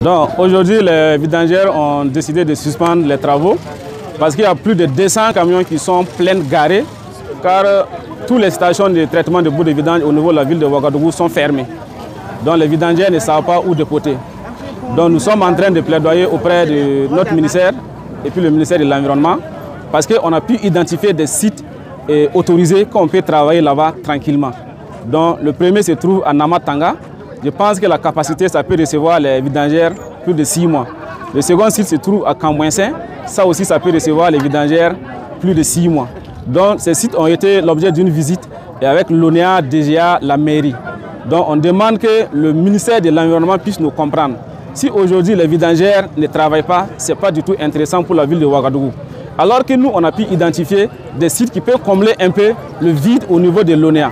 Donc aujourd'hui, les vidangères ont décidé de suspendre les travaux parce qu'il y a plus de 200 camions qui sont pleins garés car toutes les stations de traitement de boues de vidange au niveau de la ville de Ouagadougou sont fermées. Donc les vidangères ne savent pas où dépoter. Donc nous sommes en train de plaidoyer auprès de notre ministère et puis le ministère de l'Environnement parce qu'on a pu identifier des sites autorisés qu'on peut travailler là-bas tranquillement. Donc le premier se trouve à Namatanga. Je pense que la capacité, ça peut recevoir les vidangères plus de 6 mois. Le second site se trouve à Cambouensin. Ça aussi, ça peut recevoir les vidangères plus de 6 mois. Donc ces sites ont été l'objet d'une visite et avec l'ONEA, DGA, la mairie. Donc on demande que le ministère de l'Environnement puisse nous comprendre. Si aujourd'hui les vidangères ne travaillent pas, ce n'est pas du tout intéressant pour la ville de Ouagadougou. Alors que nous, on a pu identifier des sites qui peuvent combler un peu le vide au niveau de l'ONEA.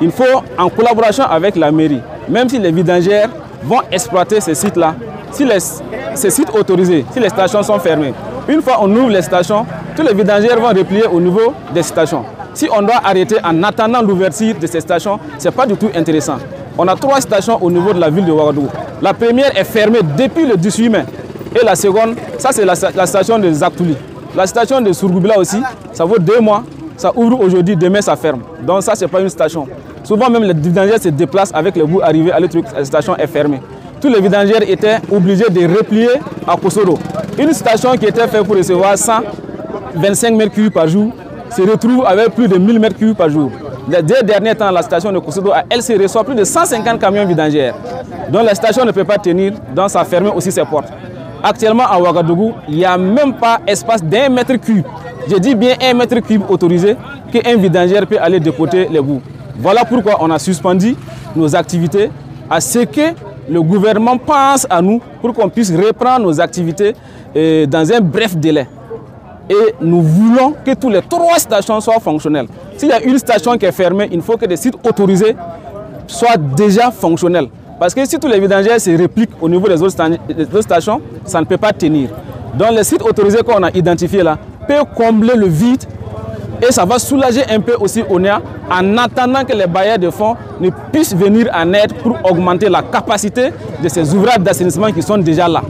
Il faut, en collaboration avec la mairie, même si les vidangères vont exploiter ces sites-là, si ces sites autorisés, si les stations sont fermées, une fois on ouvre les stations, tous les vidangères vont replier au niveau des stations. Si on doit arrêter en attendant l'ouverture de ces stations, ce n'est pas du tout intéressant. On a 3 stations au niveau de la ville de Ouagadougou. La première est fermée depuis le 18 mai. Et la seconde, ça c'est la station de Zaktouli. La station de Sourgoubila aussi, ça vaut 2 mois. Ça ouvre aujourd'hui, demain ça ferme. Donc ça, ce n'est pas une station. Souvent même les vidangères se déplacent avec les bouts arrivés à la station est fermée. Tous les vidangères étaient obligés de replier à Kosoro. Une station qui était faite pour recevoir 125 m3 par jour se retrouve avec plus de 1000 m3 par jour. Les 2 derniers temps, la station de Kosoro, elle se reçoit plus de 150 camions vidangères. Donc la station ne peut pas tenir, donc ça ferme aussi ses portes. Actuellement à Ouagadougou, il n'y a même pas espace d'1 m3. Je dis bien 1 m3 autorisé qu'un vidangère peut aller dépoter les bouts. Voilà pourquoi on a suspendu nos activités à ce que le gouvernement pense à nous pour qu'on puisse reprendre nos activités dans un bref délai. Et nous voulons que tous les 3 stations soient fonctionnelles. S'il y a une station qui est fermée, il faut que des sites autorisés soient déjà fonctionnels. Parce que si tous les vidangères se répliquent au niveau des autres stations, ça ne peut pas tenir. Donc les sites autorisés qu'on a identifiés là peuvent combler le vide et ça va soulager un peu aussi ONEA en attendant que les bailleurs de fonds ne puissent venir en aide pour augmenter la capacité de ces ouvrages d'assainissement qui sont déjà là.